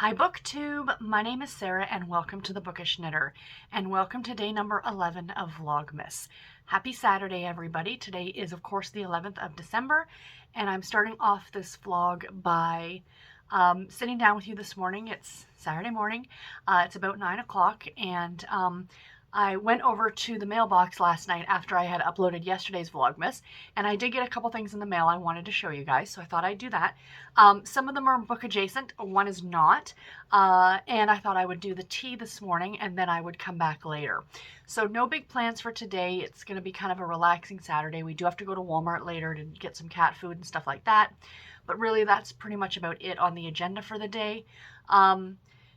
Hi BookTube, my name is Sarah and welcome to the Bookish Knitter and welcome to day number 11 of Vlogmas. Happy Saturday everybody. Today is of course the 11th of December and I'm starting off this vlog by sitting down with you this morning. It's Saturday morning, it's about 9 o'clock and I went over to the mailbox last night after I had uploaded yesterday's Vlogmas, and I did get a couple things in the mail I wanted to show you guys, so I thought I'd do that. Some of them are book adjacent, one is not, and I thought I would do the tea this morning and then I would come back later. So no big plans for today. It's going to be kind of a relaxing Saturday. We do have to go to Walmart later to get some cat food and stuff like that, but really that's pretty much about it on the agenda for the day.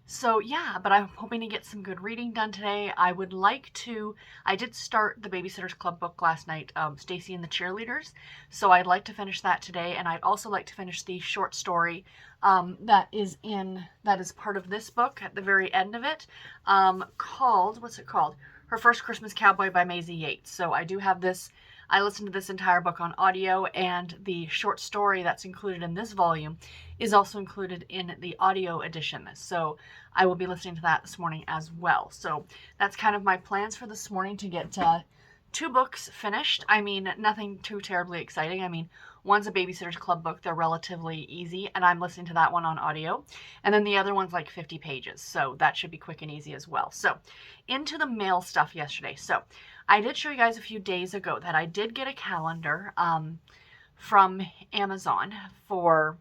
So yeah, but I'm hoping to get some good reading done today. I did start the Babysitter's Club book last night, Stacy and the Cheerleaders. So I'd like to finish that today, and I'd also like to finish the short story that is part of this book at the very end of it, what's it called? Her First Christmas Cowboy by Maisie Yates. So I do have this. I listened to this entire book on audio, and the short story that's included in this volume is also included in the audio edition. So I will be listening to that this morning as well. So that's kind of my plans for this morning, to get two books finished. I mean, nothing too terribly exciting. I mean, one's a Babysitter's Club book. They're relatively easy, and I'm listening to that one on audio. And then the other one's like 50 pages. So that should be quick and easy as well. So into the mail stuff yesterday. So I did show you guys a few days ago that I did get a calendar from Amazon for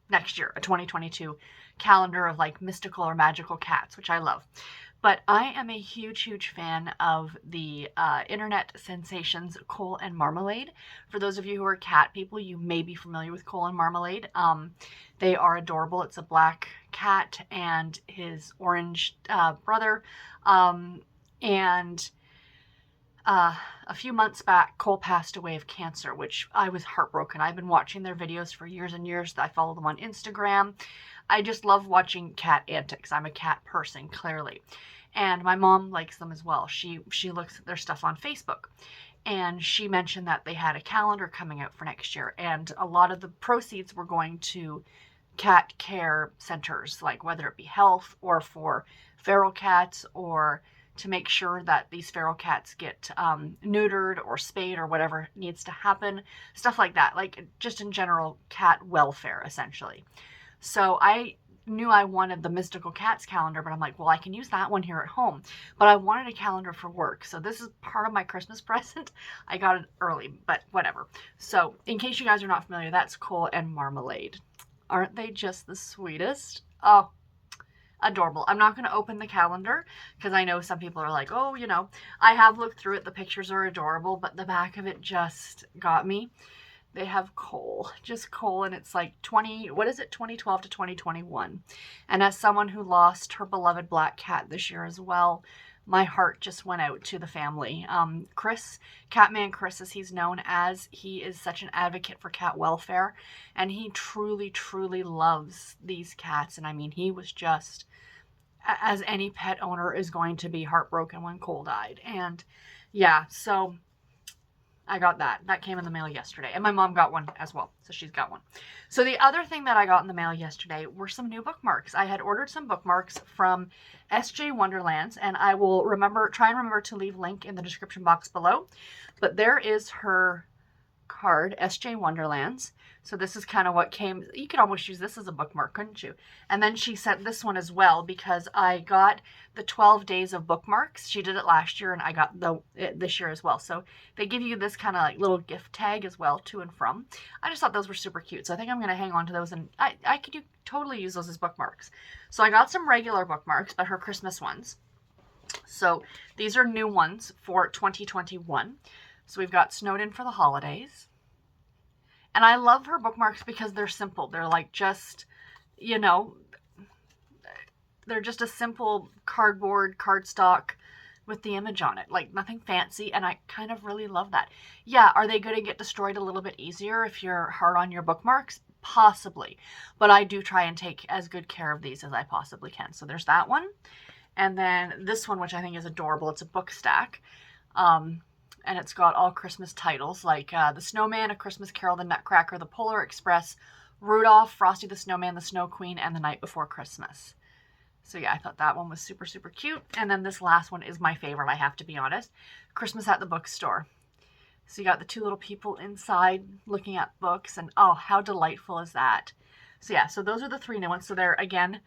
next year, a 2022 calendar of like mystical or magical cats, which I love. But I am a huge fan of the internet sensations Cole and Marmalade. For those of you who are cat people, you may be familiar with Cole and Marmalade. They are adorable. It's a black cat and his orange brother. A few months back, Cole passed away of cancer, which I was heartbroken. I've been watching their videos for years and years. I follow them on Instagram. I just love watching cat antics. I'm a cat person, clearly. And my mom likes them as well. She looks at their stuff on Facebook. And she mentioned that they had a calendar coming out for next year. And a lot of the proceeds were going to cat care centers, like whether it be health or for feral cats, or to make sure that these feral cats get neutered or spayed or whatever needs to happen. Stuff like that, like just in general cat welfare, essentially. So I knew I wanted the Mystical Cats calendar, but I'm like, well, I can use that one here at home. But I wanted a calendar for work. So this is part of my Christmas present. I got it early, but whatever. So in case you guys are not familiar, that's Cole and Marmalade. Aren't they just the sweetest? Oh, adorable. I'm not going to open the calendar because I know some people are like, oh, you know, I have looked through it. The pictures are adorable, but the back of it just got me. They have Cole, just Cole, and it's like 2012 to 2021. And as someone who lost her beloved black cat this year as well, my heart just went out to the family. Chris, Catman Chris, as he's known as, he is such an advocate for cat welfare, and he truly loves these cats. And I mean, he was just, as any pet owner is going to be, heartbroken when Cole died. And yeah, so I got that. That came in the mail yesterday. And my mom got one as well. So she's got one. So the other thing that I got in the mail yesterday were some new bookmarks. I had ordered some bookmarks from S.J. Wonderlands, and I will try and remember to leave link in the description box below. But there is her card, S.J. Wonderlands. So this is kind of what came. You could almost use this as a bookmark, couldn't you? And then she sent this one as well, because I got the 12 days of bookmarks. She did it last year, and I got this year as well. So they give you this kind of like little gift tag as well, to and from. I just thought those were super cute. So I think I'm going to hang on to those, and I could totally use those as bookmarks. So I got some regular bookmarks, but her Christmas ones. So these are new ones for 2021. So we've got Snowed In for the Holidays. And I love her bookmarks because they're simple. They're like just, you know, they're just a simple cardboard, cardstock with the image on it. Like nothing fancy, and I kind of really love that. Yeah, are they going to get destroyed a little bit easier if you're hard on your bookmarks? Possibly. But I do try and take as good care of these as I possibly can. So there's that one. And then this one, which I think is adorable. It's a book stack. And it's got all Christmas titles like The Snowman, A Christmas Carol, The Nutcracker, The Polar Express, Rudolph, Frosty the Snowman, The Snow Queen, and The Night Before Christmas. So yeah, I thought that one was super, super cute. And then this last one is my favorite, I have to be honest. Christmas at the Bookstore. So you got the two little people inside looking at books, and oh, how delightful is that? So yeah, so those are the three new ones. So there, again,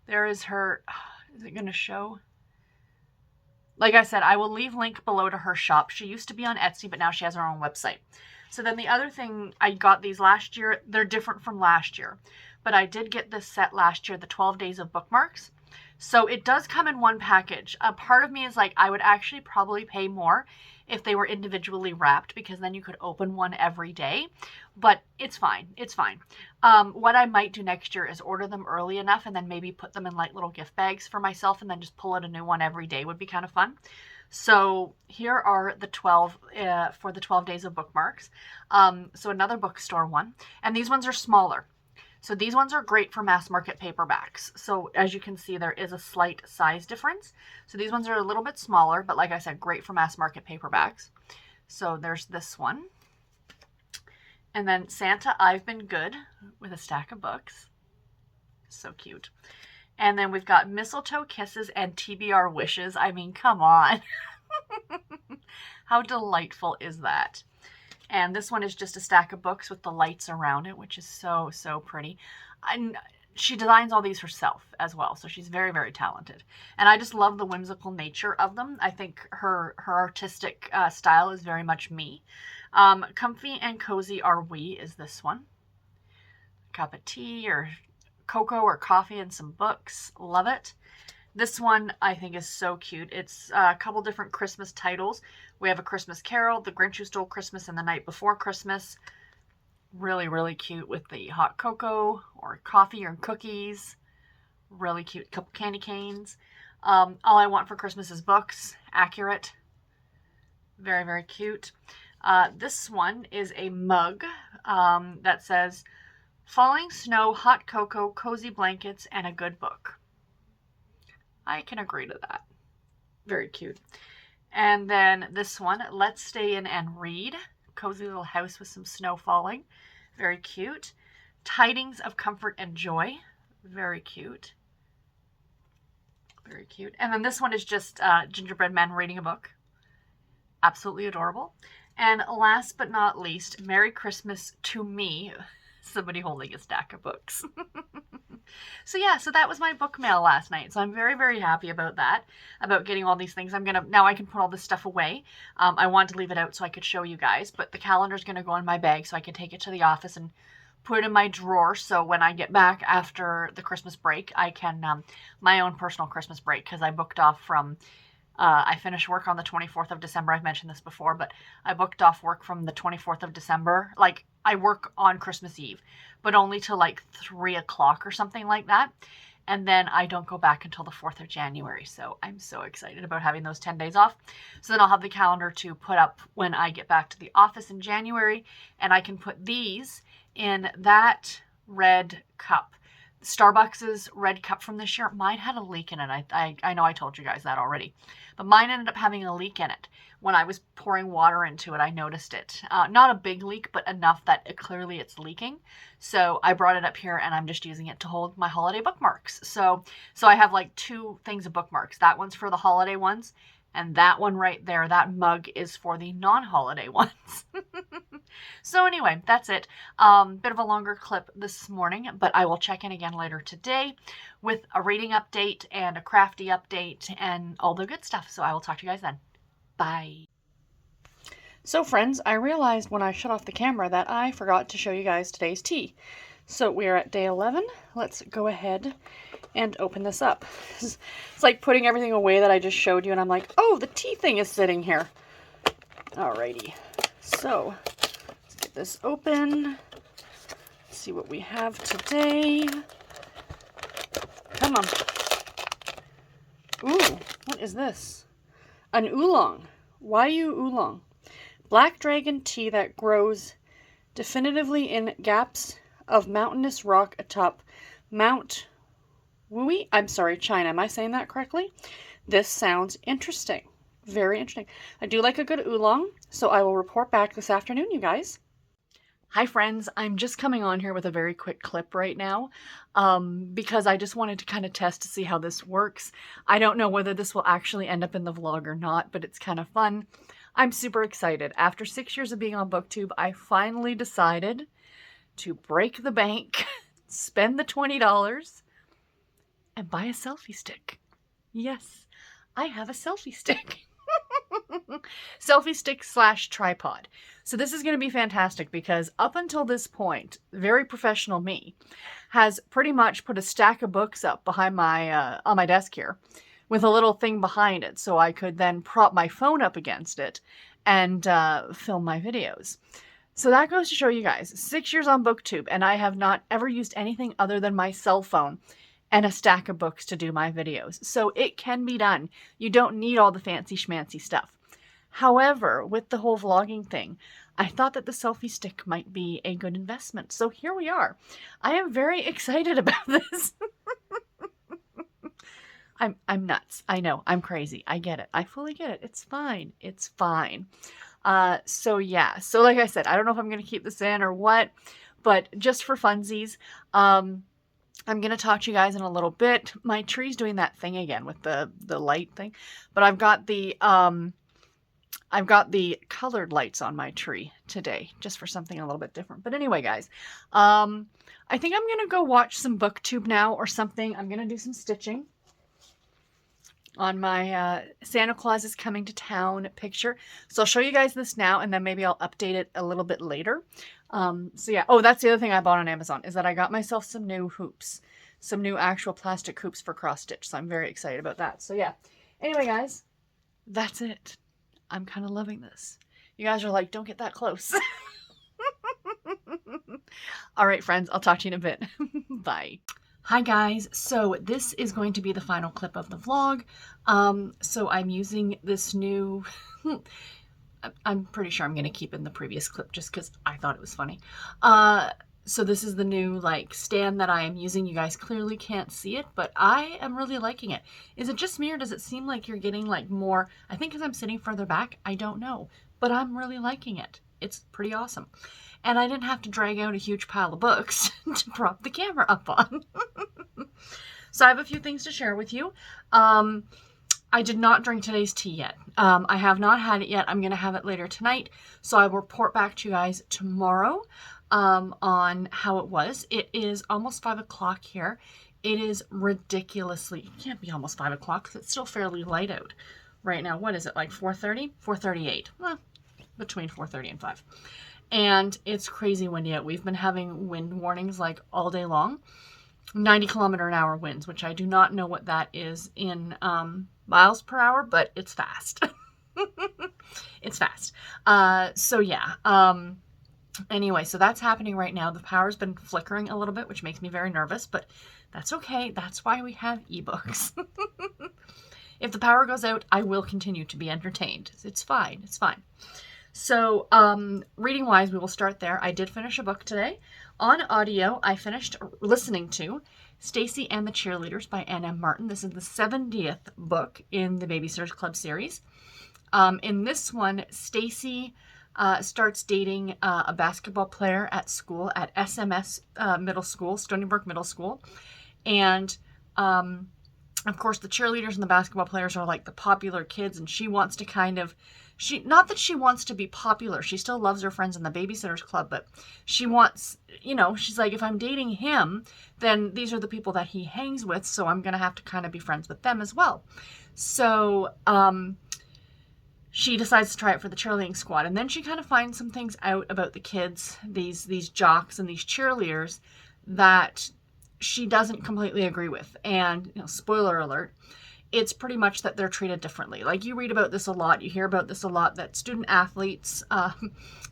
there is her, is it going to show? Like I said, I will leave link below to her shop. She used to be on Etsy, but now she has her own website. So then the other thing, I got these last year. They're different from last year, but I did get this set last year, the 12 Days of Bookmarks. So it does come in one package. A part of me is like, I would actually probably pay more if they were individually wrapped, because then you could open one every day, but it's fine. It's fine. What I might do next year is order them early enough and then maybe put them in like little gift bags for myself and then just pull out a new one every day would be kind of fun. So here are the 12 for the 12 Days of Bookmarks. So another bookstore one, and these ones are smaller. So these ones are great for mass market paperbacks. So as you can see, there is a slight size difference. So these ones are a little bit smaller, but like I said, great for mass market paperbacks. So there's this one. And then Santa, I've Been Good, with a stack of books. So cute. And then we've got Mistletoe Kisses and TBR Wishes. I mean, come on. How delightful is that? And this one is just a stack of books with the lights around it, which is so, so pretty. And she designs all these herself as well, so she's very, very talented. And I just love the whimsical nature of them. I think her artistic style is very much me. Comfy and Cozy Are We is this one. Cup of tea or cocoa or coffee and some books. Love it. This one I think is so cute. It's a couple different Christmas titles. We have A Christmas Carol, The Grinch Who Stole Christmas, and The Night Before Christmas. Really, really cute with the hot cocoa or coffee or cookies. Really cute. Couple candy canes. All I Want for Christmas is Books. Accurate. Very, very cute. This one is a mug that says, Falling Snow, Hot Cocoa, Cozy Blankets, and a Good Book. I can agree to that. Very cute. And then this one, Let's Stay In and Read. Cozy little house with some snow falling. Very cute. Tidings of Comfort and Joy. Very cute. Very cute. And then this one is just gingerbread men reading a book. Absolutely adorable. And last but not least, Merry Christmas to Me. Somebody holding a stack of books. So yeah, so that was my book mail last night. So I'm very, very happy about that, about getting all these things. Now I can put all this stuff away. I wanted to leave it out so I could show you guys, but the calendar's going to go in my bag so I can take it to the office and put it in my drawer. So when I get back after the Christmas break, I can, my own personal Christmas break, because I booked off from, I finished work on the 24th of December. I've mentioned this before, but I booked off work from the 24th of December. Like, I work on Christmas Eve, but only till like 3 o'clock or something like that. And then I don't go back until the 4th of January. So I'm so excited about having those 10 days off. So then I'll have the calendar to put up when I get back to the office in January, and I can put these in that red cup. Starbucks's red cup from this year, mine had a leak in it. I know I told you guys that already, but mine ended up having a leak in it. When I was pouring water into it, I noticed it. Not a big leak, but enough that clearly it's leaking. So I brought it up here, and I'm just using it to hold my holiday bookmarks. So I have like 2 things of bookmarks. That one's for the holiday ones, and that one right there, that mug, is for the non-holiday ones. So anyway, that's it. Bit of a longer clip this morning, but I will check in again later today with a reading update and a crafty update and all the good stuff. So I will talk to you guys then. Bye. So friends, I realized when I shut off the camera that I forgot to show you guys today's tea. So we are at day 11. Let's go ahead and open this up. It's like putting everything away that I just showed you, and I'm like, oh, the tea thing is sitting here. Alrighty. So let's get this open. Let's see what we have today. Come on. Ooh, what is this? An oolong. Waiyu oolong. Black dragon tea that grows definitively in gaps of mountainous rock atop Mount Wui. I'm sorry, China. Am I saying that correctly? This sounds interesting. Very interesting. I do like a good oolong, so I will report back this afternoon, you guys. Hi friends, I'm just coming on here with a very quick clip right now because I just wanted to kind of test to see how this works. I don't know whether this will actually end up in the vlog or not, but it's kind of fun. I'm super excited. After 6 years of being on BookTube, I finally decided to break the bank, spend the $20, and buy a selfie stick. Yes, I have a selfie stick. Selfie stick / tripod. So this is going to be fantastic because up until this point, very professional me has pretty much put a stack of books up behind my on my desk here with a little thing behind it so I could then prop my phone up against it and film my videos. So that goes to show you guys, 6 years on BookTube, and I have not ever used anything other than my cell phone and a stack of books to do my videos. So it can be done. You don't need all the fancy schmancy stuff. However, with the whole vlogging thing, I thought that the selfie stick might be a good investment. So here we are. I am very excited about this. I'm nuts. I know. I'm crazy. I get it. I fully get it. It's fine. It's fine. So yeah. So like I said, I don't know if I'm going to keep this in or what, but just for funsies, I'm going to talk to you guys in a little bit. My tree's doing that thing again with the light thing, but I've got the colored lights on my tree today, just for something a little bit different. But anyway, guys, I think I'm going to go watch some BookTube now or something. I'm going to do some stitching on my Santa Claus is coming to town picture. So I'll show you guys this now, and then maybe I'll update it a little bit later. So yeah. Oh, that's the other thing I bought on Amazon is that I got myself some new hoops, some new actual plastic hoops for cross stitch. So I'm very excited about that. So yeah. Anyway, guys, that's it. I'm kind of loving this. You guys are like, don't get that close. All right, friends, I'll talk to you in a bit. Bye. Hi, guys. So this is going to be the final clip of the vlog. So I'm using this new... I'm pretty sure I'm going to keep in the previous clip just because I thought it was funny. So this is the new stand that I am using. You guys clearly can't see it, but I am really liking it. Is it just me or does it seem like you're getting more? I think because I'm sitting further back, I don't know, but I'm really liking it. It's pretty awesome. And I didn't have to drag out a huge pile of books to prop the camera up on. So I have a few things to share with you. I did not drink today's tea yet. I have not had it yet. I'm going to have it later tonight. So I will report back to you guys tomorrow on how it was. It is almost 5 o'clock here. It is ridiculously, it can't be almost 5 o'clock because it's still fairly light out right now. What is it, like 4:30? 4:38. Well, between 4:30 and 5. And it's crazy windy out. We've been having wind warnings all day long. 90-kilometer-an-hour winds, which I do not know what that is in miles per hour, but it's fast. It's fast. So yeah. Anyway, so that's happening right now. The power's been flickering a little bit, which makes me very nervous, but that's okay. That's why we have ebooks. If the power goes out, I will continue to be entertained. It's fine. It's fine. So, reading-wise, we will start there. I did finish a book today. On audio, I finished listening to Stacy and the Cheerleaders by Ann M. Martin. This is the 70th book in the Babysitters Club series. In this one, Stacy starts dating a basketball player at school, at SMS Middle School, Stony Brook Middle School. And, of course, the cheerleaders and the basketball players are the popular kids, and she wants to not that she wants to be popular. She still loves her friends in the Babysitters Club, but she wants, she's like, if I'm dating him, then these are the people that he hangs with, so I'm going to have to kind of be friends with them as well. So, she decides to try it for the cheerleading squad, and then she kind of finds some things out about the kids, these jocks and these cheerleaders, that she doesn't completely agree with. And, spoiler alert, it's pretty much that they're treated differently. You read about this a lot, you hear about this a lot, that student athletes,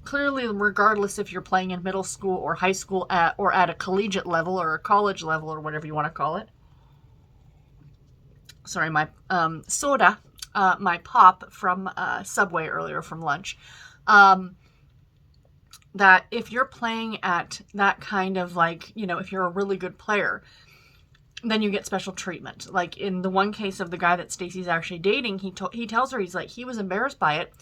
clearly, regardless if you're playing in middle school or high school or at a collegiate level or a college level or whatever you want to call it. Sorry, my soda, my pop from Subway earlier from lunch. That if you're playing at that kind of if you're a really good player, then you get special treatment. In the one case of the guy that Stacy's actually dating, he tells her, he was embarrassed by it,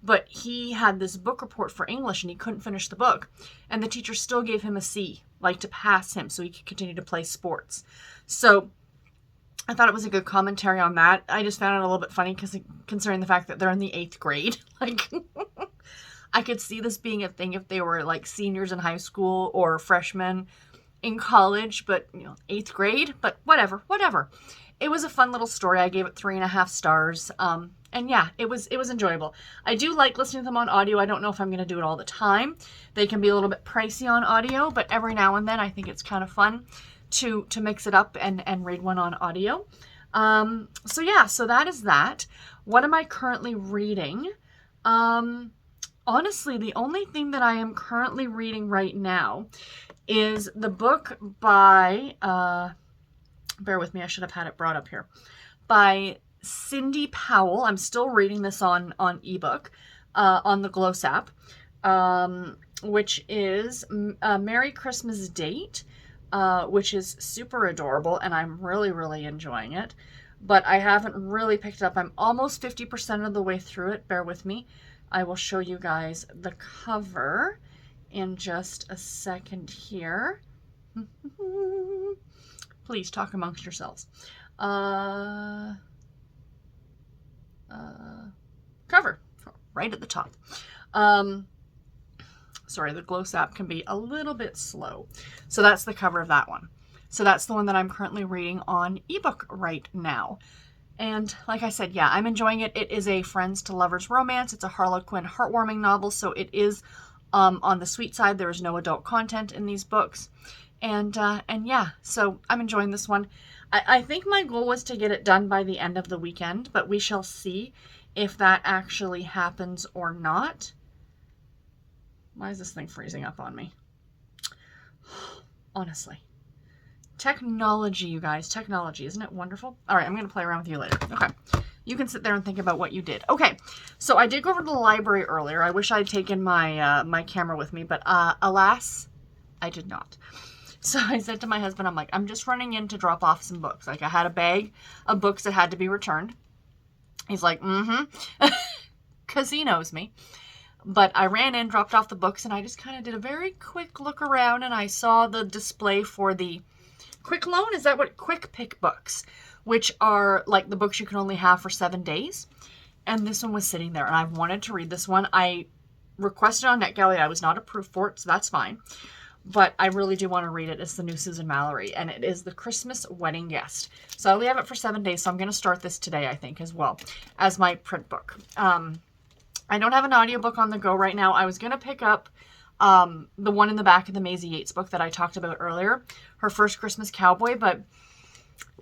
but he had this book report for English and he couldn't finish the book. And the teacher still gave him a C, like to pass him so he could continue to play sports. So I thought it was a good commentary on that. I just found it a little bit funny because considering the fact that they're in the 8th grade. Like, I could see this being a thing if they were like seniors in high school or freshmen in college, but 8th grade, but whatever. It was a fun little story. I gave it 3.5 stars. And yeah, it was enjoyable. I do like listening to them on audio. I don't know if I'm going to do it all the time. They can be a little bit pricey on audio, but every now and then I think it's kind of fun to mix it up and read one on audio. So yeah, so that is that. What am I currently reading? Honestly, the only thing that I am currently reading right now is the book by, bear with me, I should have had it brought up here, by Cindy Powell. I'm still reading this on ebook, on the Gloss app, which is a Merry Christmas Date, which is super adorable, and I'm really, really enjoying it. But I haven't really picked it up. I'm almost 50% of the way through it. Bear with me. I will show you guys the cover in just a second here. Please talk amongst yourselves. Cover right at the top. Sorry, the Gloss app can be a little bit slow. So that's the cover of that one. So that's the one that I'm currently reading on ebook right now. And like I said, yeah, I'm enjoying it. It is a friends to lovers romance. It's a Harlequin heartwarming novel, so it is on the sweet side. There is no adult content in these books. And yeah, so I'm enjoying this one. I think my goal was to get it done by the end of the weekend, but we shall see if that actually happens or not. Why is this thing freezing up on me? Honestly. Technology, you guys. Technology. Isn't it wonderful? All right, I'm going to play around with you later. Okay. You can sit there and think about what you did. Okay, so I did go over to the library earlier. I wish I had taken my my camera with me, but alas, I did not. So I said to my husband, I'm like, I'm just running in to drop off some books. Like, I had a bag of books that had to be returned. He's like, because he knows me. But I ran in, dropped off the books, and I just kind of did a very quick look around, and I saw the display for the Quick Loan. Is that what? Quick Pick books, which are like the books you can only have for 7 days. And this one was sitting there, and I wanted to read this one. I requested on NetGalley. I was not approved for it, so that's fine. But I really do want to read it. It's the new Susan Mallory, and it is The Christmas Wedding Guest. So I only have it for 7 days, so I'm going to start this today, I think, as well, as my print book. I don't have an audiobook on the go right now. I was going to pick up the one in the back of the Maisie Yates book that I talked about earlier, Her First Christmas Cowboy, but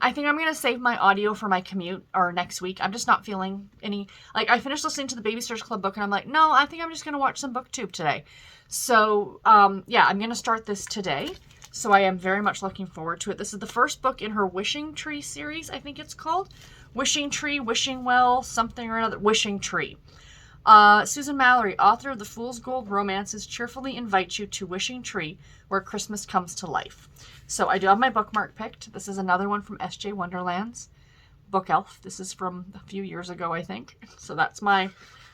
I think I'm going to save my audio for my commute or next week. I'm just not feeling any, like, I finished listening to the Babysitters Club book, and I'm like, no, I think I'm just going to watch some BookTube today. So, yeah, I'm going to start this today. So I am very much looking forward to it. This is the first book in her Wishing Tree series, I think it's called. Wishing Tree, Wishing Well, something or another. Wishing Tree. Susan Mallory, author of the Fool's Gold romances, cheerfully invites you to Wishing Tree, where Christmas comes to life. So I do have my bookmark picked. This is another one from S.J. Wonderland's Book Elf. This is from a few years ago, I think. So that's my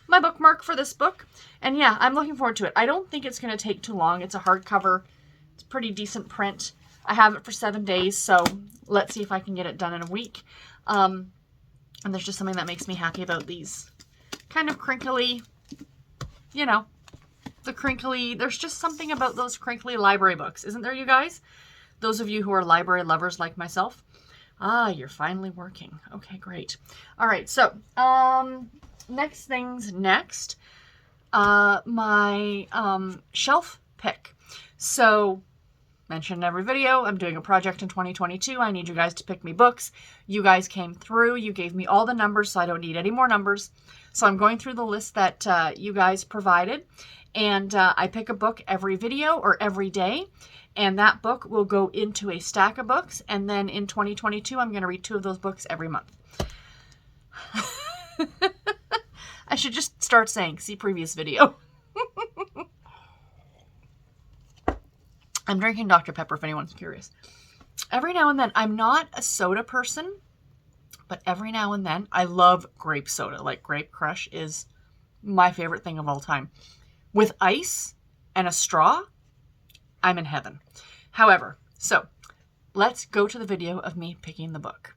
bookmark for this book. And yeah, I'm looking forward to it. I don't think it's going to take too long. It's a hardcover. It's a pretty decent print. I have it for 7 days, so let's see if I can get it done in a week. And there's just something that makes me happy about these kind of crinkly, you know, the crinkly, there's just something about those crinkly library books, isn't there, you guys? Those of you who are library lovers like myself. Ah, you're finally working. Okay, great. All right, so, next things next, my shelf pick. So, mentioned in every video, I'm doing a project in 2022. I need you guys to pick me books. You guys came through. You gave me all the numbers, so I don't need any more numbers. So I'm going through the list that you guys provided, and I pick a book every video or every day, and that book will go into a stack of books, and then in 2022, I'm going to read 2 of those books every month. I should just start saying, see previous video. I'm drinking Dr. Pepper if anyone's curious. Every now and then, I'm not a soda person, but every now and then, I love grape soda. Like, Grape Crush is my favorite thing of all time. With ice and a straw, I'm in heaven. However, so let's go to the video of me picking the book.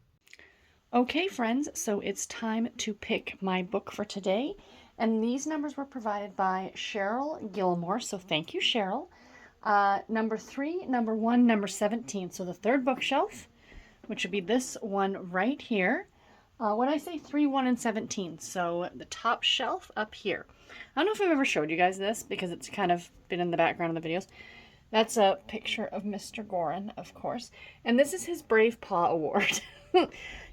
Okay, friends, so it's time to pick my book for today. And these numbers were provided by Cheryl Gilmore, so thank you, Cheryl. Number 3, number 1, number 17. So the third bookshelf, which would be this one right here. When I say 3, 1, and 17, so the top shelf up here. I don't know if I've ever showed you guys this because it's kind of been in the background of the videos. That's a picture of Mr. Gorin, of course. And this is his Brave Paw Award.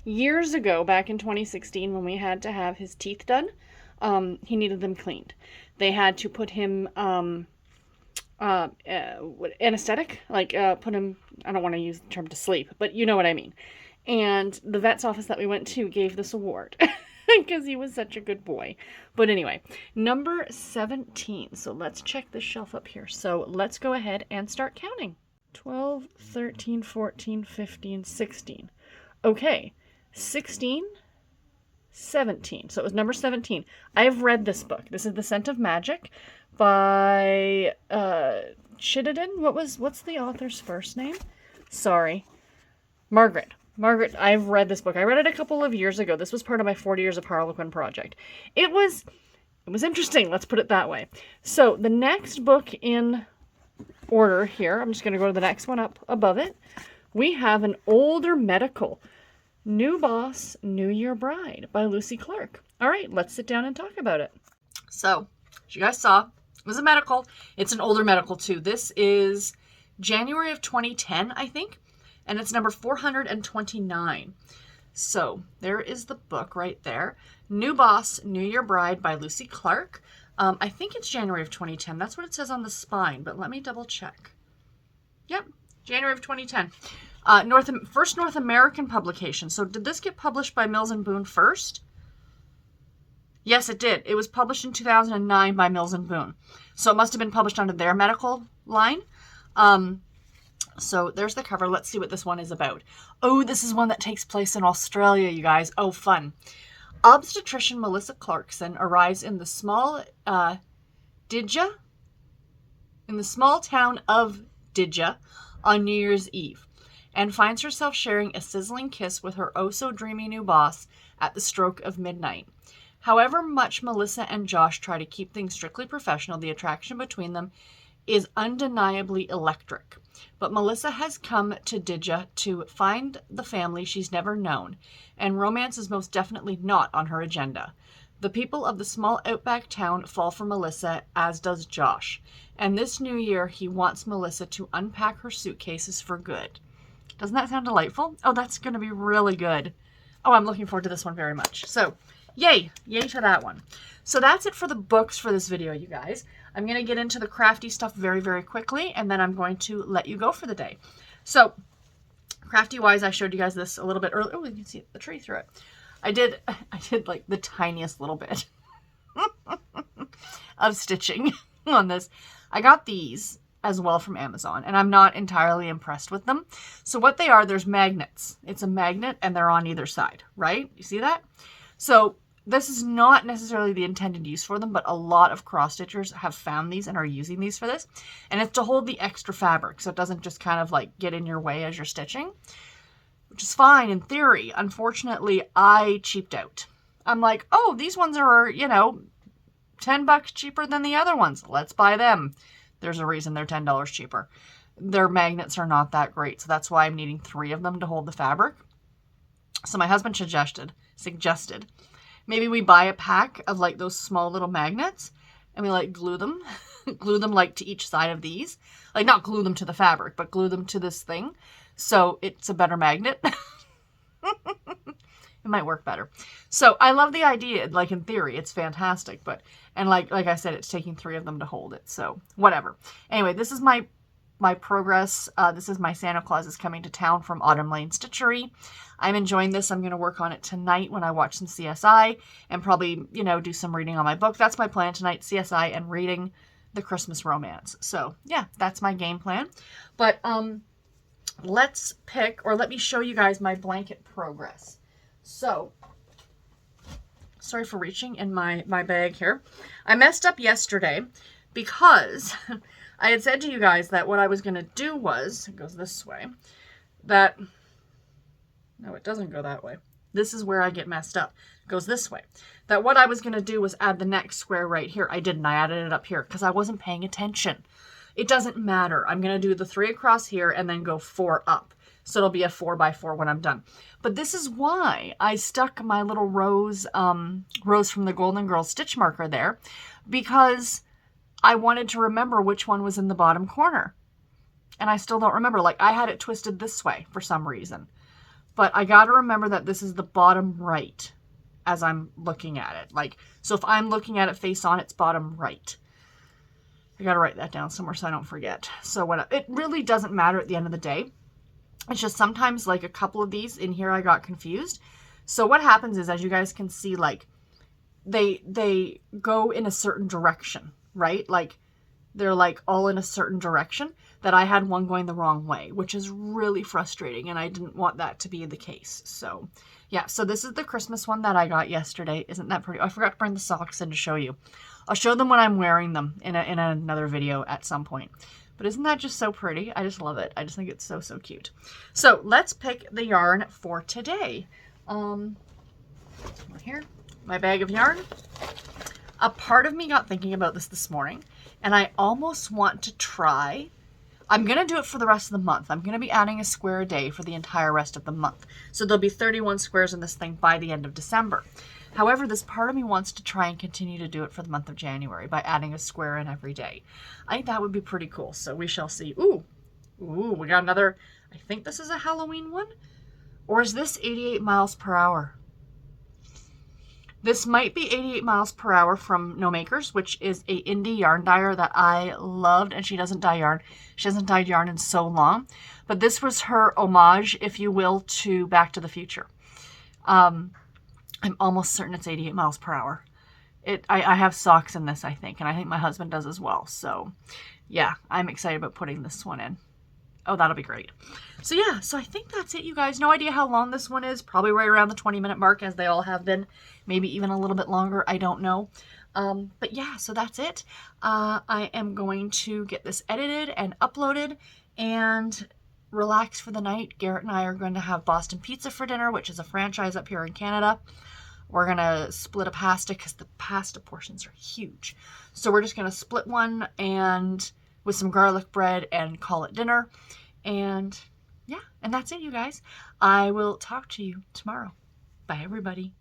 Years ago, back in 2016, when we had to have his teeth done, he needed them cleaned. They had to put him anesthetic, like put him, I don't want to use the term to sleep, but you know what I mean. And the vet's office that we went to gave this award because he was such a good boy. But anyway, number 17. So let's check this shelf up here. So let's go ahead and start counting. 12, 13, 14, 15, 16. Okay, 16, 17. So it was number 17. I have read this book. This is The Scent of Magic by Chittenden. What's the author's first name? Sorry. Margaret, I've read this book. I read it a couple of years ago. This was part of my 40 Years of Harlequin project. It was interesting, let's put it that way. So the next book in order here, I'm just going to go to the next one up above it. We have an older medical, New Boss, New Year Bride by Lucy Clark. All right, let's sit down and talk about it. So, as you guys saw, it was a medical. It's an older medical too. This is January of 2010, I think. And it's number 429. So there is the book right there. New Boss, New Year Bride by Lucy Clark. I think it's January of 2010. That's what it says on the spine, but let me double check. Yep, January of 2010. First North American publication. So did this get published by Mills and Boon first? Yes, it did. It was published in 2009 by Mills and Boon. So it must have been published under their medical line. So there's the cover. Let's see what this one is about. Oh, this is one that takes place in Australia, you guys. Oh, fun. Obstetrician Melissa Clarkson arrives in the small Didja, in the small town of Didja on New Year's Eve, and finds herself sharing a sizzling kiss with her oh-so-dreamy new boss at the stroke of midnight. However much Melissa and Josh try to keep things strictly professional, the attraction between them is undeniably electric. But Melissa has come to Didja to find the family she's never known, and romance is most definitely not on her agenda. The people of the small outback town fall for Melissa, as does Josh. And this new year, he wants Melissa to unpack her suitcases for good. Doesn't that sound delightful? Oh, that's going to be really good. Oh, I'm looking forward to this one very much. So, yay to that one. So that's it for the books for this video, you guys. I'm going to get into the crafty stuff very, very quickly, and then I'm going to let you go for the day. So, crafty-wise, I showed you guys this a little bit earlier. Oh, you can see the tree through it. I did like the tiniest little bit of stitching on this. I got these as well from Amazon, and I'm not entirely impressed with them. So what they are, there's magnets. It's a magnet, and they're on either side, right? You see that? So this is not necessarily the intended use for them, but a lot of cross stitchers have found these and are using these for this. And it's to hold the extra fabric, so it doesn't just kind of like get in your way as you're stitching, which is fine in theory. Unfortunately, I cheaped out. I'm like, oh, these ones are, you know, $10 cheaper than the other ones. Let's buy them. There's a reason they're $10 cheaper. Their magnets are not that great, so that's why I'm needing 3 of them to hold the fabric. So my husband suggested maybe we buy a pack of like those small little magnets and we like glue them like to each side of these. Like not glue them to the fabric, but glue them to this thing. So it's a better magnet. It might work better. So I love the idea. Like in theory, it's fantastic. And like I said, it's taking 3 of them to hold it. So whatever. Anyway, this is my progress. This is my Santa Claus is Coming to Town from Autumn Lane Stitchery. I'm enjoying this. I'm going to work on it tonight when I watch some CSI and probably, you know, do some reading on my book. That's my plan tonight, CSI and reading the Christmas romance. So yeah, that's my game plan. But let's pick, or let me show you guys my blanket progress. So Sorry for reaching in my bag here. I messed up yesterday because I had said to you guys that what I was going to do was, it goes this way, that, no, it doesn't go that way. This is where I get messed up. It goes this way. That what I was going to do was add the next square right here. I didn't. I added it up here because I wasn't paying attention. It doesn't matter. I'm going to do the 3 across here and then go 4 up. So it'll be a 4x4 when I'm done. But this is why I stuck my little rose from the Golden Girls stitch marker there, because I wanted to remember which one was in the bottom corner. And I still don't remember. Like, I had it twisted this way for some reason. But I got to remember that this is the bottom right as I'm looking at it. Like, so if I'm looking at it face on, it's bottom right. I got to write that down somewhere so I don't forget. So it really doesn't matter at the end of the day. It's just sometimes, like, a couple of these in here I got confused. So what happens is, as you guys can see, like, they go in a certain direction, right? Like, they're like all in a certain direction, that I had one going the wrong way, which is really frustrating, and I didn't want that to be the case. So yeah, so this is the Christmas one that I got yesterday. Isn't that pretty? Oh, I forgot to bring the socks in to show you. I'll show them when I'm wearing them in another video at some point. But isn't that just so pretty? I just love it. I just think it's so, so cute. So let's pick the yarn for today. Here, my bag of yarn. A part of me got thinking about this morning, and I almost want to try. I'm going to do it for the rest of the month. I'm going to be adding a square a day for the entire rest of the month. So there'll be 31 squares in this thing by the end of December. However, this part of me wants to try and continue to do it for the month of January by adding a square in every day. I think that would be pretty cool. So we shall see. Ooh, we got another, I think this is a Halloween one. Or is this 88 miles per hour? This might be 88 miles per hour from No Makers, which is a indie yarn dyer that I loved, and she doesn't dye yarn. She hasn't dyed yarn in so long. But this was her homage, if you will, to Back to the Future. I'm almost certain it's 88 miles per hour. I have socks in this, I think, and I think my husband does as well. So yeah, I'm excited about putting this one in. Oh, that'll be great. So yeah, so I think that's it, you guys. No idea how long this one is. Probably right around the 20-minute mark, as they all have been. Maybe even a little bit longer. I don't know. But yeah, so that's it. I am going to get this edited and uploaded and relax for the night. Garrett and I are going to have Boston Pizza for dinner, which is a franchise up here in Canada. We're going to split a pasta because the pasta portions are huge. So we're just going to split one and with some garlic bread and call it dinner. And yeah, and that's it, you guys. I will talk to you tomorrow. Bye, everybody.